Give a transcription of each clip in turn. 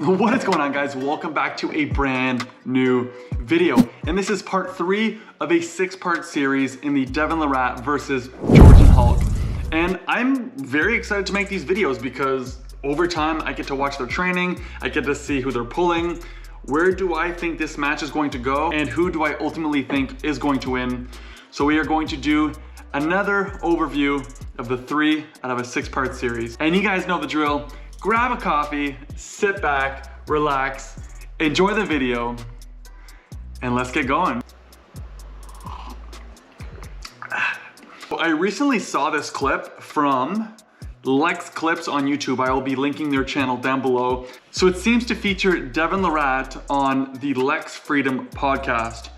What is going on, guys? Welcome back to a brand new video. And this is part 3 of a 6-part series in the Devon Larratt versus Georgian Hulk. And I'm very excited to make these videos because over time I get to watch their training, I get to see who they're pulling, where do I think this match is going to go, and who do I ultimately think is going to win. So we are going to do another overview of the 3 out of a 6-part series. And you guys know the drill. Grab a coffee, sit back, relax, enjoy the video, and let's get going. I recently saw this clip from Lex Clips on YouTube. I will be linking their channel down below. So it seems to feature Devon Larratt on the Lex Freedom podcast.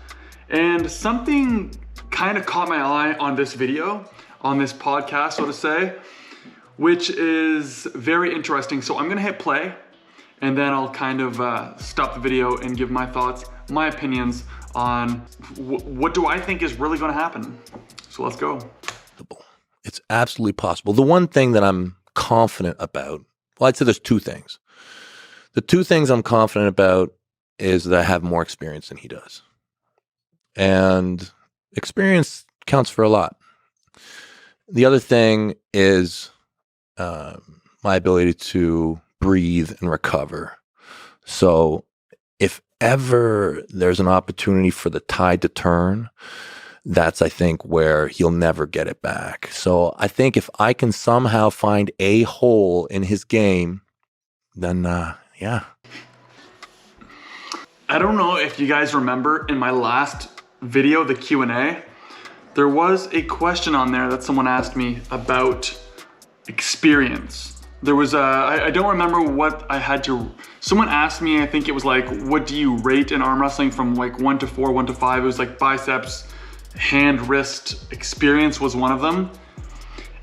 And something kind of caught my eye on this video, on this podcast, so to say, which is very interesting. So I'm gonna hit play and then I'll kind of stop the video and give my thoughts, my opinions on what do I think is really gonna happen. So let's go. It's absolutely possible. The one thing that I'm confident about, well, I'd say there's 2 things. The 2 things I'm confident about is that I have more experience than he does. And experience counts for a lot. The other thing is my ability to breathe and recover. So if ever there's an opportunity for the tide to turn, that's, I think, where he'll never get it back. So I think if I can somehow find a hole in his game, then yeah. I don't know if you guys remember in my last video, the Q&A, there was a question on there that someone asked me about experience. There was I don't remember what I had to, someone asked me, I think it was like, what do you rate in arm wrestling from like 1 to 4, 1 to 5? It was like biceps, hand, wrist. Experience was one of them.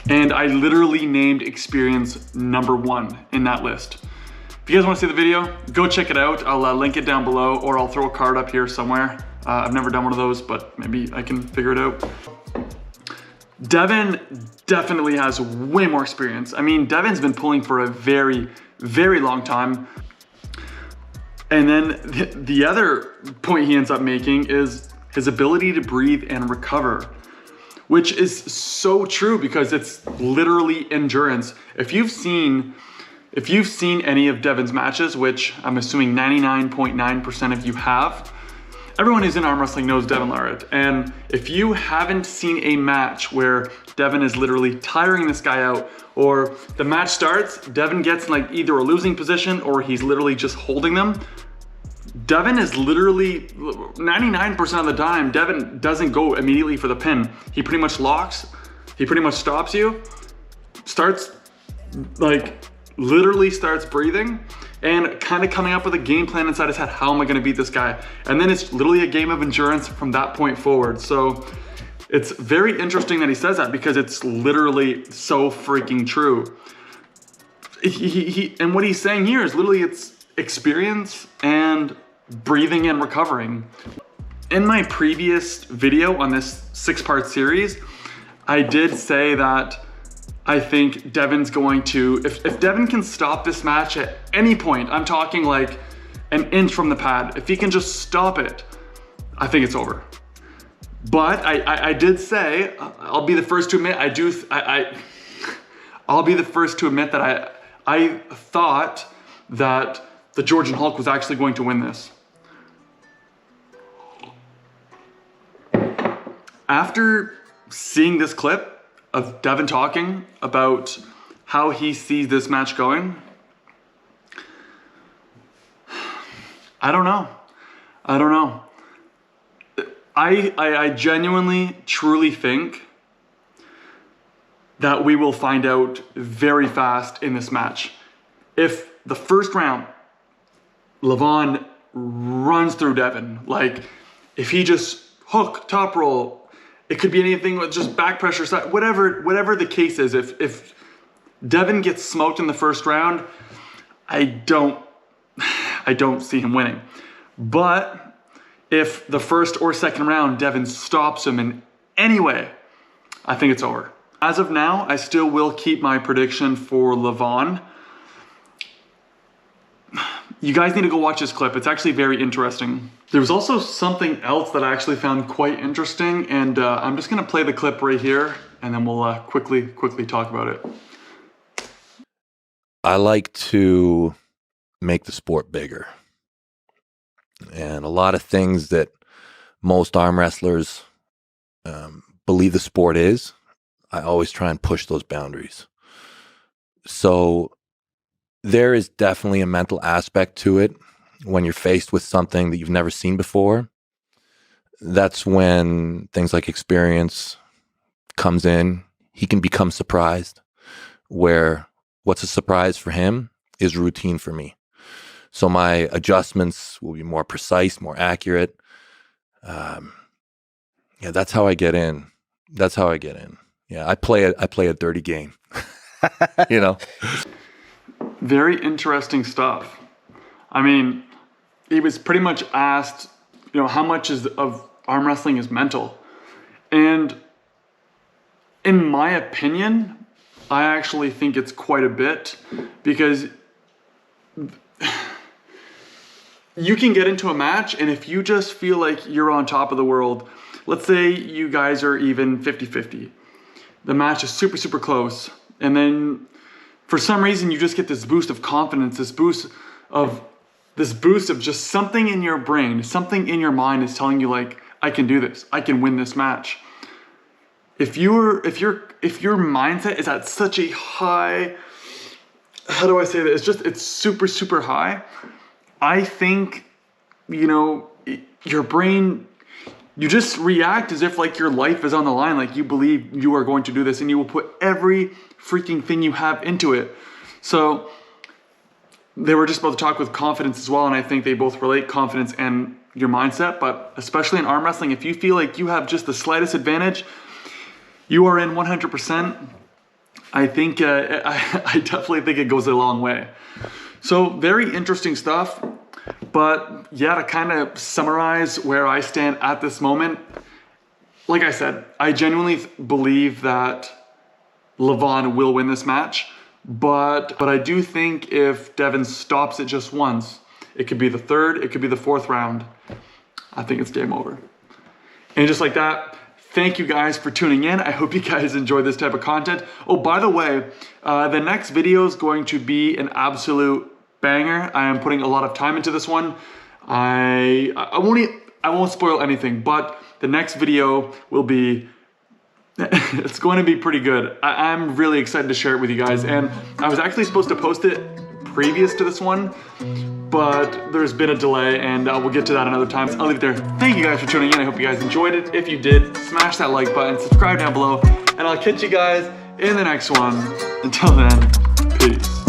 And I literally named experience number 1 in that list. If you guys want to see the video, go check it out. I'll link it down below, or I'll throw a card up here somewhere. I've never done one of those, but maybe I can figure it out. Devon definitely has way more experience. I mean, Devon's been pulling for a very, very long time. And then the other point he ends up making is his ability to breathe and recover, which is so true because it's literally endurance. If you've seen any of Devon's matches, which I'm assuming 99.9% of you have, everyone who's in arm wrestling knows Devon Larratt. And if you haven't seen a match where Devon is literally tiring this guy out, or the match starts, Devon gets like either a losing position or he's literally just holding them, Devon is literally 99% of the time, Devon doesn't go immediately for the pin. He pretty much locks, he pretty much stops you, starts like literally starts breathing and kind of coming up with a game plan inside his head. How am I going to beat this guy? And then it's literally a game of endurance from that point forward. So it's very interesting that he says that because it's literally so freaking true. And what he's saying here is literally it's experience and breathing and recovering. In my previous video on this 6-part series, I did say that I think Devon's going to, if Devon can stop this match at any point, I'm talking like an inch from the pad, if he can just stop it, I think it's over. But I did say, I'll be the first to admit, I'll be the first to admit that I thought that the Georgian Hulk was actually going to win this. After seeing this clip of Devon talking about how he sees this match going, I don't know. I genuinely, truly think that we will find out very fast in this match. If the first round, Levon runs through Devon, like if he just hook, top roll, it could be anything with just back pressure, whatever the case is. If Devon gets smoked in the first round, I don't see him winning. But if the first or second round Devon stops him in any way, I think it's over. As of now, I still will keep my prediction for Levon. You guys need to go watch this clip. It's actually very interesting. There was also something else that I actually found quite interesting, and I'm just gonna play the clip right here, and then we'll quickly talk about it. I like to make the sport bigger. And a lot of things that most arm wrestlers believe the sport is, I always try and push those boundaries. So there is definitely a mental aspect to it when you're faced with something that you've never seen before. That's when things like experience comes in. He can become surprised, where what's a surprise for him is routine for me. So my adjustments will be more precise, more accurate. Yeah, that's how I get in. That's how I get in. Yeah, I play a dirty game. You know. Very interesting stuff. I mean, he was pretty much asked, you know, how much of arm wrestling is mental, and in my opinion, I actually think it's quite a bit, because you can get into a match, and if you just feel like you're on top of the world, let's say you guys are even 50-50. The match is super close, and then for some reason you just get this boost of confidence, this boost of just something in your brain, something in your mind is telling you like, I can do this, I can win this match. If your mindset is at such a high, how do I say that? It's super high. I think, you know, your brain, you just react as if like your life is on the line, like you believe you are going to do this, and you will put every freaking thing you have into it. So they were just about to talk with confidence as well, and I think they both relate, confidence and your mindset. But especially in arm wrestling, if you feel like you have just the slightest advantage, you are in 100%. I think I definitely think it goes a long way. So very interesting stuff. But yeah, to kind of summarize where I stand at this moment, like I said, I genuinely believe that Levon will win this match, but I do think if Devin stops it just once, it could be the third, it could be the fourth round. I think it's game over. And just like that, thank you guys for tuning in. I hope you guys enjoy this type of content. Oh, by the way, the next video is going to be an absolute banger. I am putting a lot of time into this one. I won't spoil anything, but the next video will be, it's going to be pretty good. I'm really excited to share it with you guys, and I was actually supposed to post it previous to this one, but there's been a delay, and we'll get to that another time. So I'll leave it there. Thank you guys for tuning in. I hope you guys enjoyed it. If you did, smash that like button, subscribe down below, and I'll catch you guys in the next one. Until then, peace.